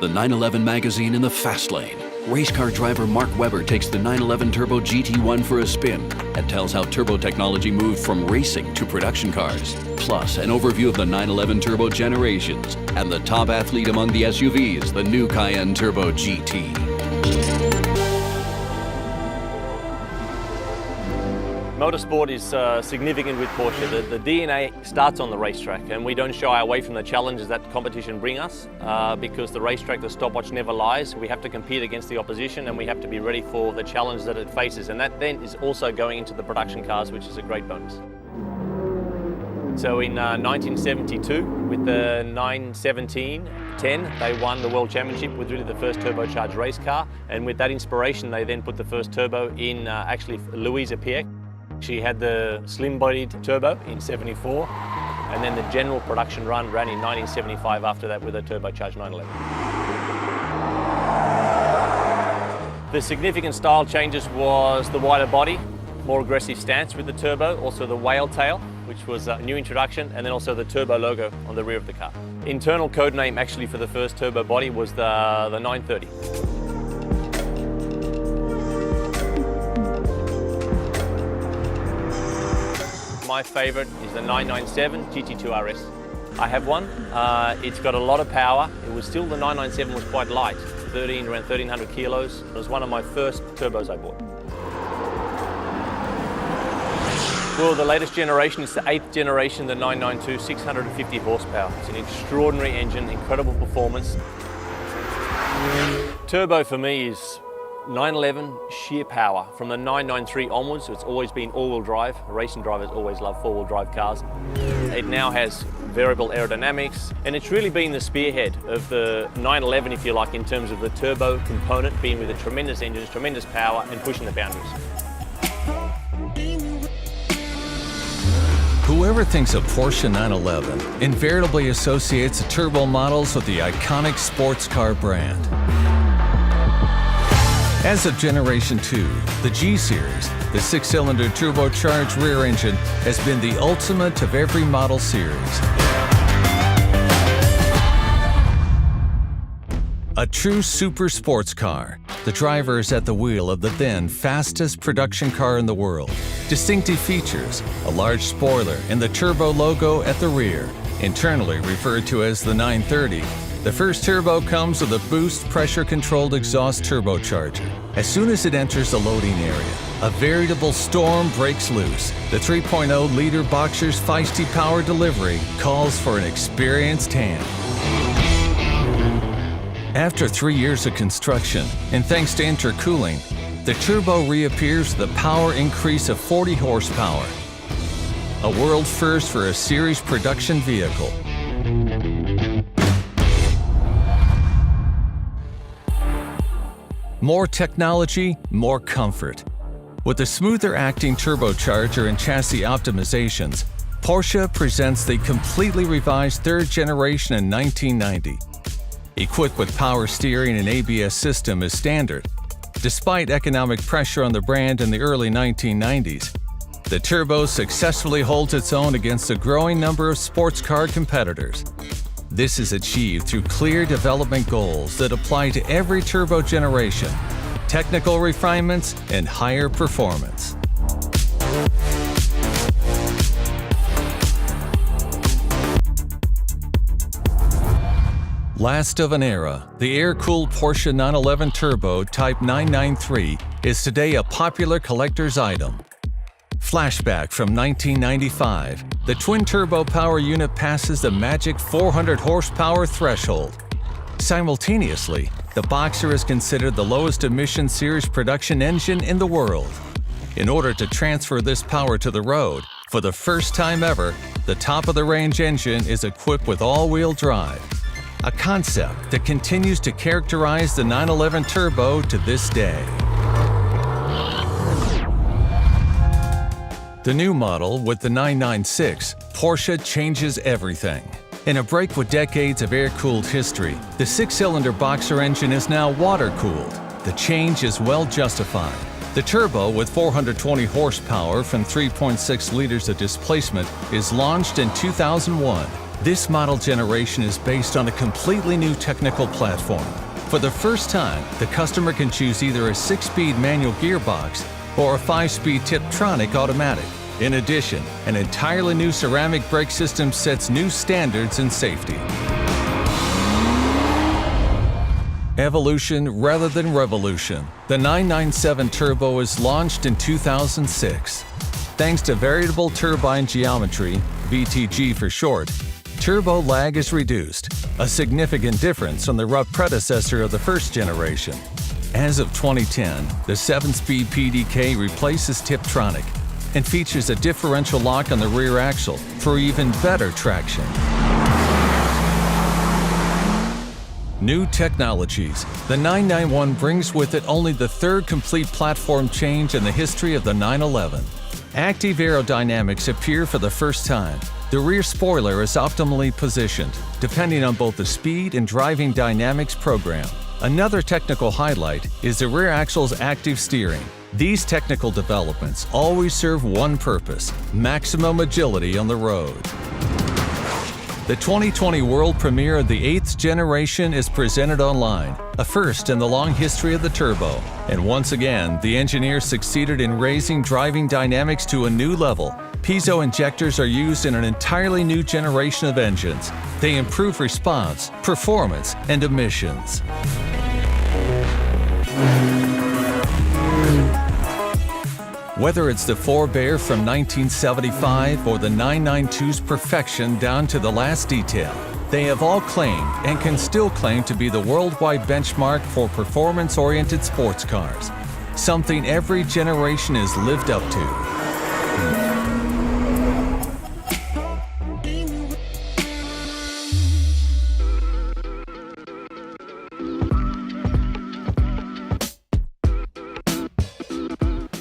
the 911 magazine in the fast lane. Race car driver Mark Webber takes the 911 Turbo GT1 for a spin and tells how turbo technology moved from racing to production cars. Plus, an overview of the 911 Turbo generations and the top athlete among the SUVs, the new Cayenne Turbo GT. Motorsport is significant with Porsche. The DNA starts on the racetrack, and we don't shy away from the challenges that competition bring us because the racetrack, the stopwatch never lies. We have to compete against the opposition, and we have to be ready for the challenge that it faces, and that then is also going into the production cars, which is a great bonus. So in 1972, with the 917-10, they won the World Championship with really the first turbocharged race car, and with that inspiration, they then put the first turbo in actually Louisa Piech. She had the slim-bodied turbo in '74, and then the general production run ran in 1975 after that with a turbocharged 911. The significant style changes was the wider body, more aggressive stance with the turbo, also the whale tail, which was a new introduction, and then also the turbo logo on the rear of the car. Internal code name actually for the first turbo body was the 930. My favorite is the 997 GT2 RS. I have one. It's got a lot of power. The 997 was quite light, around 1,300 kilos. It was one of my first turbos I bought. Well, the latest generation is the 8th generation, the 992, 650 horsepower. It's an extraordinary engine, incredible performance. Turbo for me is 911 sheer power. From the 993 onwards, it's always been all-wheel drive. Racing drivers always love four-wheel drive cars. It now has variable aerodynamics, and it's really been the spearhead of the 911, if you like, in terms of the turbo component, being with a tremendous engine, tremendous power, and pushing the boundaries. Whoever thinks of Porsche 911 invariably associates the turbo models with the iconic sports car brand. As of Generation 2, the G-Series, the six-cylinder turbocharged rear engine, has been the ultimate of every model series. A true super sports car. The driver is at the wheel of the then fastest production car in the world. Distinctive features, a large spoiler and the turbo logo at the rear, internally referred to as the 930. The first turbo comes with a boost pressure-controlled exhaust turbocharger. As soon as it enters the loading area, a veritable storm breaks loose. The 3.0-liter Boxer's feisty power delivery calls for an experienced hand. After 3 years of construction, and thanks to intercooling, the turbo reappears with a power increase of 40 horsepower. A world first for a series production vehicle. More technology, more comfort. With a smoother acting turbocharger and chassis optimizations, Porsche presents the completely revised third generation in 1990. Equipped with power steering and ABS system as standard, despite economic pressure on the brand in the early 1990s, the turbo successfully holds its own against a growing number of sports car competitors. This is achieved through clear development goals that apply to every turbo generation, technical refinements, and higher performance. Last of an era, the air-cooled Porsche 911 Turbo Type 993 is today a popular collector's item. Flashback from 1995, the twin-turbo power unit passes the magic 400 horsepower threshold. Simultaneously, the Boxer is considered the lowest emission series production engine in the world. In order to transfer this power to the road, for the first time ever, the top-of-the-range engine is equipped with all-wheel drive, a concept that continues to characterize the 911 Turbo to this day. The new model with the 996, Porsche changes everything. In a break with decades of air-cooled history, the six-cylinder Boxer engine is now water-cooled. The change is well justified. The turbo, with 420 horsepower from 3.6 liters of displacement, is launched in 2001. This model generation is based on a completely new technical platform. For the first time, the customer can choose either a 6-speed manual gearbox or a 5-speed Tiptronic automatic. In addition, an entirely new ceramic brake system sets new standards in safety. Evolution rather than revolution, the 997 Turbo is launched in 2006. Thanks to variable turbine geometry, VTG for short, turbo lag is reduced, a significant difference from the rough predecessor of the first generation. As of 2010, the 7-speed PDK replaces Tiptronic and features a differential lock on the rear axle for even better traction. New technologies. The 991 brings with it only the third complete platform change in the history of the 911. Active aerodynamics appear for the first time. The rear spoiler is optimally positioned, depending on both the speed and driving dynamics program. Another technical highlight is the rear axle's active steering. These technical developments always serve one purpose: maximum agility on the road. The 2020 world premiere of the 8th generation is presented online, a first in the long history of the Turbo. And once again, the engineers succeeded in raising driving dynamics to a new level. Piezo injectors are used in an entirely new generation of engines. They improve response, performance, and emissions. Whether it's the 4Bear from 1975 or the 992's perfection down to the last detail, they have all claimed and can still claim to be the worldwide benchmark for performance-oriented sports cars, something every generation has lived up to.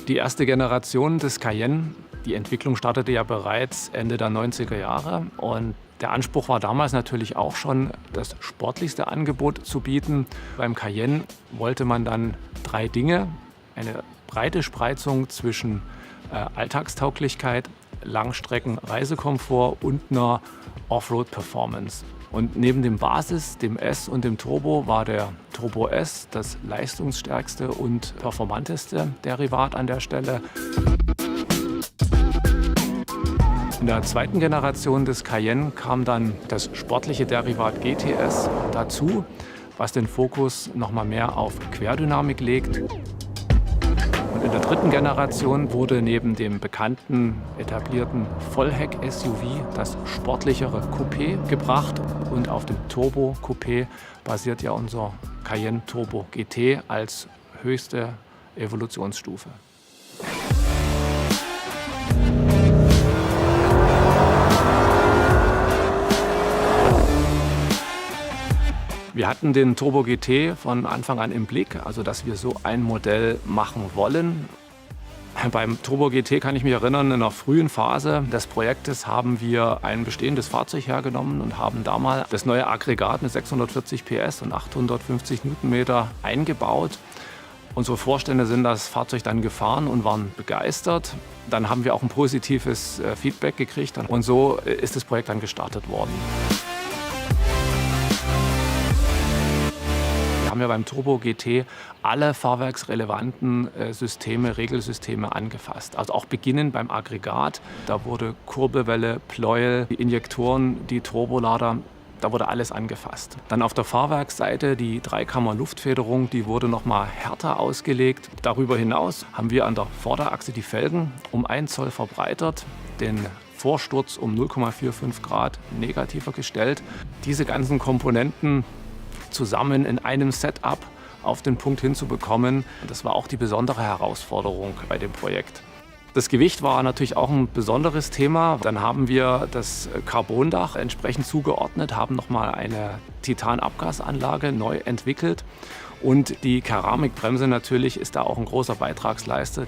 Die erste Generation des Cayenne, die Entwicklung startete ja bereits Ende der 90er Jahre und der Anspruch war damals natürlich auch schon, das sportlichste Angebot zu bieten. Beim Cayenne wollte man dann 3 Dinge: eine breite Spreizung zwischen Alltagstauglichkeit, Langstrecken-Reisekomfort und einer Offroad-Performance. Und neben dem Basis, dem S und dem Turbo war der Turbo S das leistungsstärkste und performanteste Derivat an der Stelle. In der zweiten Generation des Cayenne kam dann das sportliche Derivat GTS dazu, was den Fokus noch mal mehr auf Querdynamik legt. Und in der dritten Generation wurde neben dem bekannten, etablierten Vollheck-SUV das sportlichere Coupé gebracht. Und auf dem Turbo-Coupé basiert ja unser Cayenne Turbo GT als höchste Evolutionsstufe. Wir hatten den Turbo GT von Anfang an im Blick, also dass wir so ein Modell machen wollen. Beim Turbo GT kann ich mich erinnern, in einer frühen Phase des Projektes haben wir ein bestehendes Fahrzeug hergenommen und haben da mal das neue Aggregat mit 640 PS und 850 Newtonmeter eingebaut. Unsere Vorstände sind das Fahrzeug dann gefahren und waren begeistert. Dann haben wir auch ein positives Feedback gekriegt und so ist das Projekt dann gestartet worden. Wir haben ja beim Turbo GT alle fahrwerksrelevanten Systeme, Regelsysteme angefasst. Also auch beginnend beim Aggregat. Da wurde Kurbelwelle, Pleuel, die Injektoren, die Turbolader, da wurde alles angefasst. Dann auf der Fahrwerksseite die Dreikammer-Luftfederung, die wurde noch mal härter ausgelegt. Darüber hinaus haben wir an der Vorderachse die Felgen um 1 Zoll verbreitert, den Vorsturz um 0,45 Grad negativer gestellt. Diese ganzen Komponenten zusammen in einem Setup auf den Punkt hinzubekommen, das war auch die besondere Herausforderung bei dem Projekt. Das Gewicht war natürlich auch ein besonderes Thema. Dann haben wir das Carbondach entsprechend zugeordnet, haben nochmal eine Titanabgasanlage neu entwickelt und die Keramikbremse natürlich ist da auch ein großer Beitragsleister.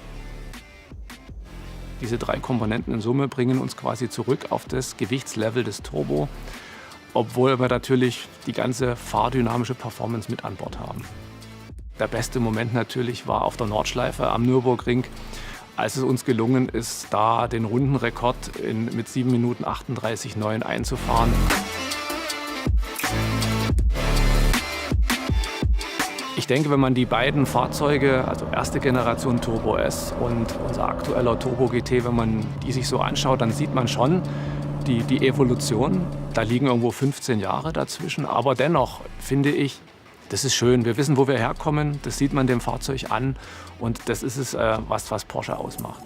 Diese 3 Komponenten in Summe bringen uns quasi zurück auf das Gewichtslevel des Turbo, obwohl wir natürlich die ganze fahrdynamische Performance mit an Bord haben. Der beste Moment natürlich war auf der Nordschleife am Nürburgring, als es uns gelungen ist, da den Rundenrekord mit 7 Minuten 38,9 einzufahren. Ich denke, wenn man die beiden Fahrzeuge, also erste Generation Turbo S und unser aktueller Turbo GT, wenn man die sich so anschaut, dann sieht man schon die Evolution. Da liegen irgendwo 15 Jahre dazwischen. Aber dennoch finde ich, das ist schön. Wir wissen, wo wir herkommen. Das sieht man dem Fahrzeug an. Und das ist es, was Porsche ausmacht.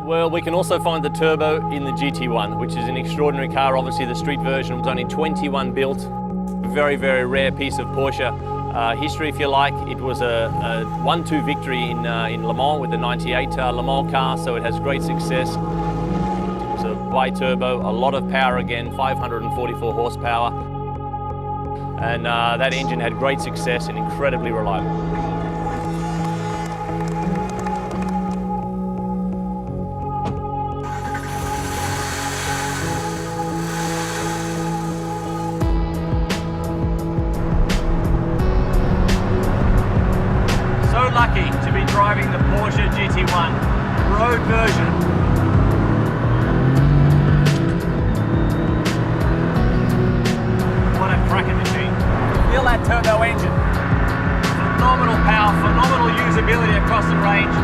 Well, we can also find the turbo in the GT1, which is an extraordinary car. Obviously, the street version was only 21 built. Very, very rare piece of Porsche history, if you like. It was a 1-2 victory in Le Mans with the 98 Le Mans car, so it has great success. It was a bi-turbo, a lot of power again, 544 horsepower. And that engine had great success and incredibly reliable. Lucky to be driving the Porsche GT1 road version. What a cracking machine. Feel that turbo engine. Phenomenal power, phenomenal usability across the range.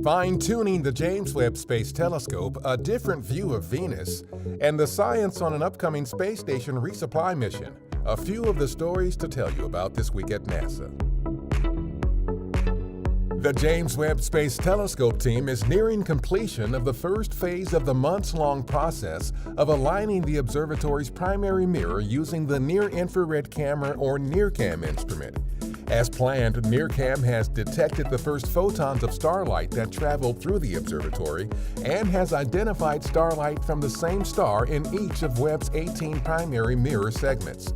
fine-tuning the James Webb Space Telescope, a different view of Venus, and the science on an upcoming space station resupply mission. A few of the stories to tell you about this week at NASA. The James Webb Space Telescope team is nearing completion of the first phase of the months-long process of aligning the observatory's primary mirror using the Near-Infrared Camera or NIRCam instrument. As planned, NIRCam has detected the first photons of starlight that traveled through the observatory and has identified starlight from the same star in each of Webb's 18 primary mirror segments.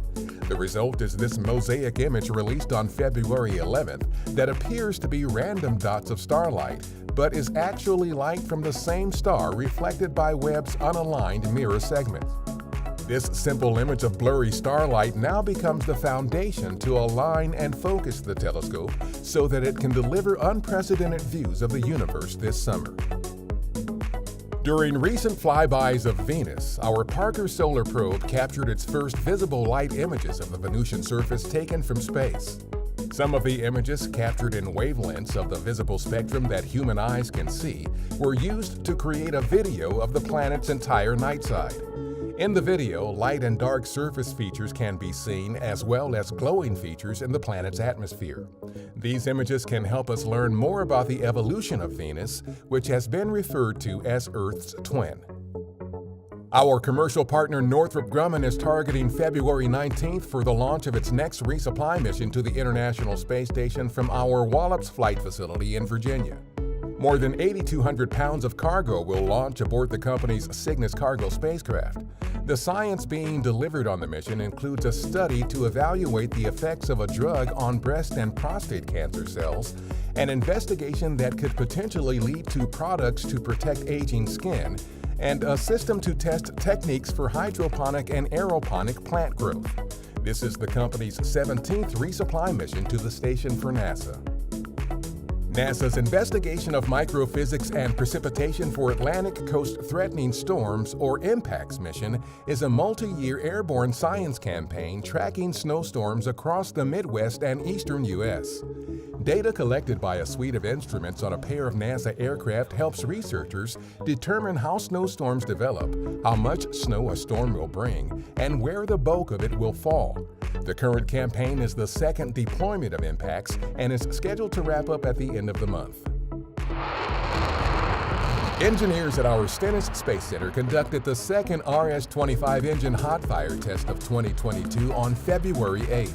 The result is this mosaic image released on February 11th that appears to be random dots of starlight, but is actually light from the same star reflected by Webb's unaligned mirror segments. This simple image of blurry starlight now becomes the foundation to align and focus the telescope so that it can deliver unprecedented views of the universe this summer. During recent flybys of Venus, our Parker Solar Probe captured its first visible light images of the Venusian surface taken from space. Some of the images, captured in wavelengths of the visible spectrum that human eyes can see, were used to create a video of the planet's entire night side. In the video, light and dark surface features can be seen, as well as glowing features in the planet's atmosphere. These images can help us learn more about the evolution of Venus, which has been referred to as Earth's twin. Our commercial partner Northrop Grumman is targeting February 19th for the launch of its next resupply mission to the International Space Station from our Wallops Flight Facility in Virginia. More than 8,200 pounds of cargo will launch aboard the company's Cygnus cargo spacecraft. The science being delivered on the mission includes a study to evaluate the effects of a drug on breast and prostate cancer cells, an investigation that could potentially lead to products to protect aging skin, and a system to test techniques for hydroponic and aeroponic plant growth. This is the company's 17th resupply mission to the station for NASA. NASA's Investigation of Microphysics and Precipitation for Atlantic Coast Threatening Storms, or IMPACTS mission, is a multi-year airborne science campaign tracking snowstorms across the Midwest and eastern U.S. Data collected by a suite of instruments on a pair of NASA aircraft helps researchers determine how snowstorms develop, how much snow a storm will bring, and where the bulk of it will fall. The current campaign is the second deployment of IMPACTS and is scheduled to wrap up at the end of the month. Engineers at our Stennis Space Center conducted the second RS-25 engine hot fire test of 2022 on February 8th.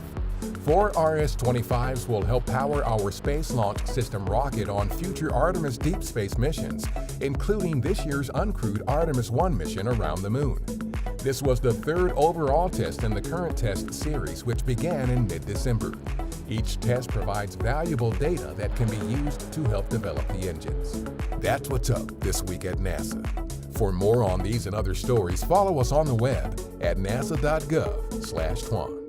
4 RS-25s will help power our Space Launch System rocket on future Artemis deep space missions, including this year's uncrewed Artemis 1 mission around the Moon. This was the third overall test in the current test series, which began in mid-December. Each test provides valuable data that can be used to help develop the engines. That's what's up this week at NASA. For more on these and other stories, follow us on the web at nasa.gov/twan.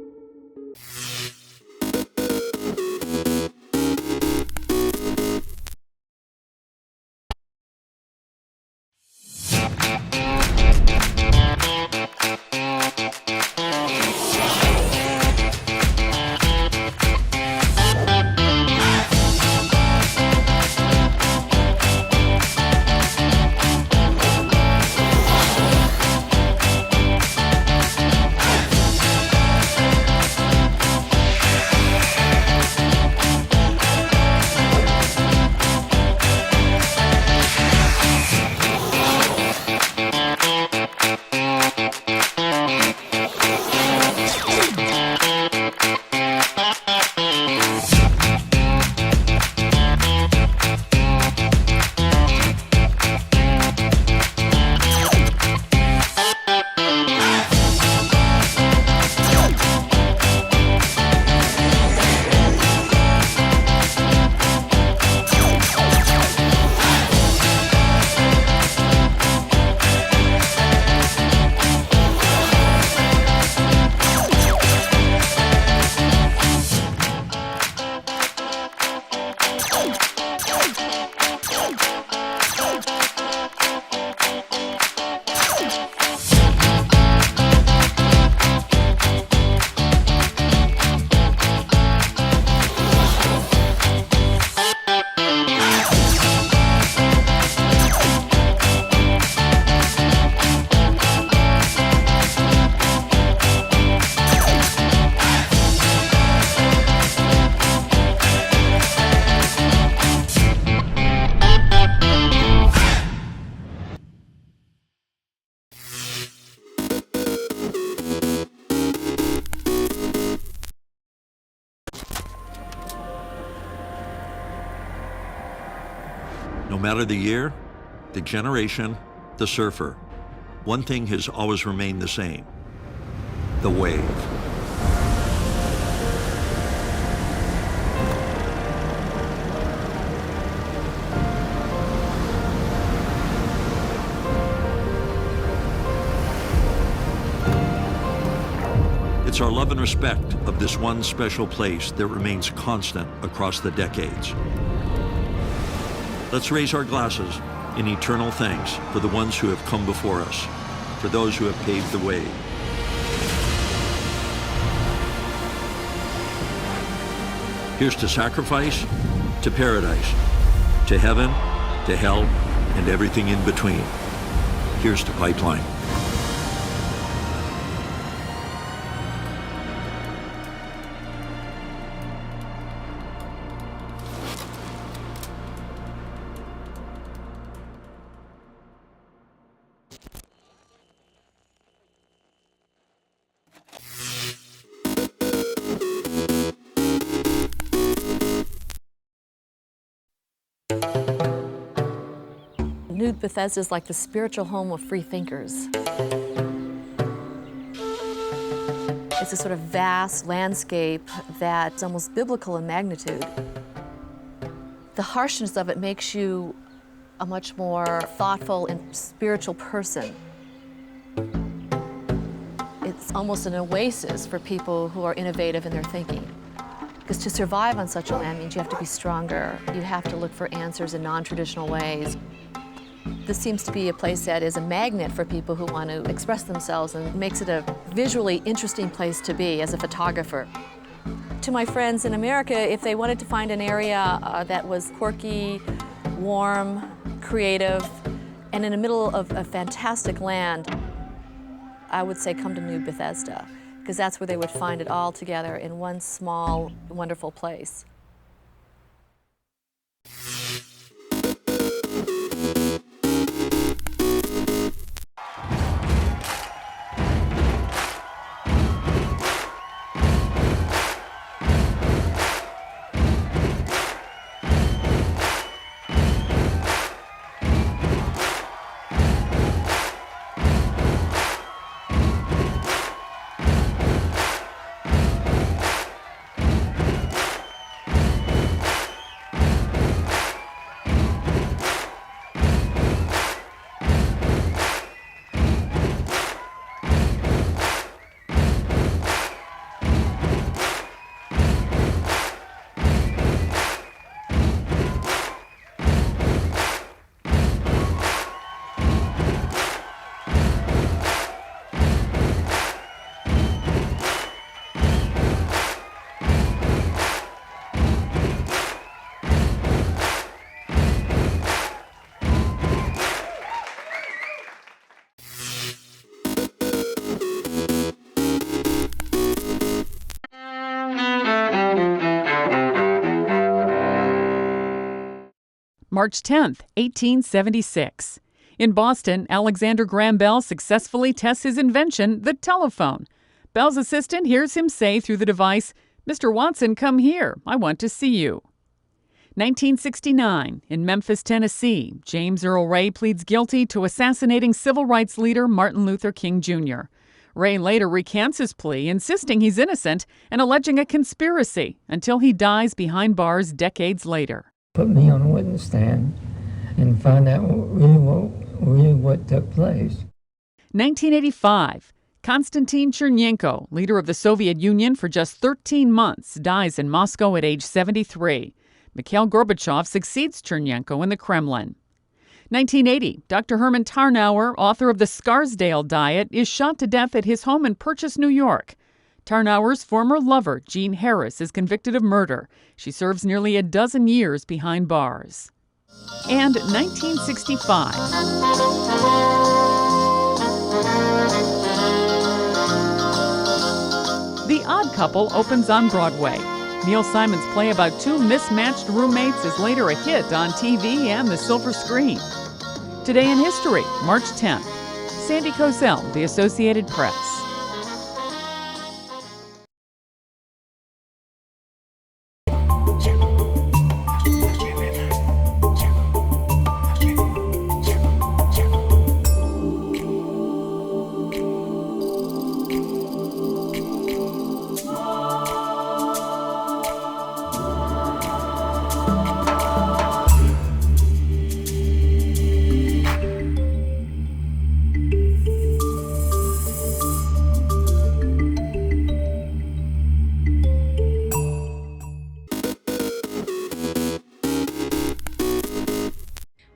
No matter the year, the generation, the surfer, one thing has always remained the same: the wave. It's our love and respect of this one special place that remains constant across the decades. Let's raise our glasses in eternal thanks for the ones who have come before us, for those who have paved the way. Here's to sacrifice, to paradise, to heaven, to hell, and everything in between. Here's to Pipeline. New Bethesda is like the spiritual home of free thinkers. It's a sort of vast landscape that's almost biblical in magnitude. The harshness of it makes you a much more thoughtful and spiritual person. It's almost an oasis for people who are innovative in their thinking. Because to survive on such a land means you have to be stronger. You have to look for answers in non-traditional ways. This seems to be a place that is a magnet for people who want to express themselves and makes it a visually interesting place to be as a photographer. To my friends in America, if they wanted to find an area that was quirky, warm, creative, and in the middle of a fantastic land, I would say come to New Bethesda, because that's where they would find it all together in one small, wonderful place. March 10th, 1876. In Boston, Alexander Graham Bell successfully tests his invention, the telephone. Bell's assistant hears him say through the device, "Mr. Watson, come here. I want to see you." 1969. In Memphis, Tennessee, James Earl Ray pleads guilty to assassinating civil rights leader Martin Luther King Jr. Ray later recants his plea, insisting he's innocent and alleging a conspiracy until he dies behind bars decades later. Put me on a witness stand and find out really what took place. 1985. Konstantin Chernenko, leader of the Soviet Union for just 13 months, dies in Moscow at age 73. Mikhail Gorbachev succeeds Chernenko in the Kremlin. 1980. Dr. Herman Tarnauer, author of the Scarsdale Diet, is shot to death at his home in Purchase, New York. Tarnauer's former lover, Jean Harris, is convicted of murder. She serves nearly a dozen years behind bars. And 1965. The Odd Couple opens on Broadway. Neil Simon's play about two mismatched roommates is later a hit on TV and the silver screen. Today in History, March 10th. Sandy Kozel, The Associated Press.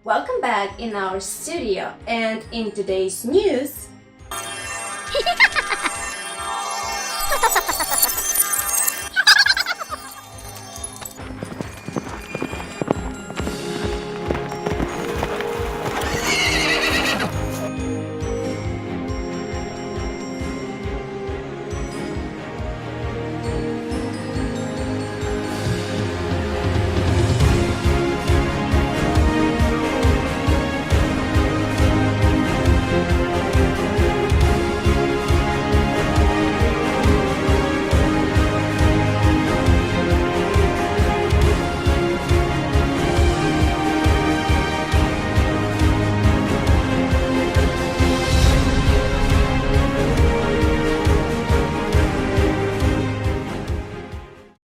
Welcome back in our studio, and in today's news,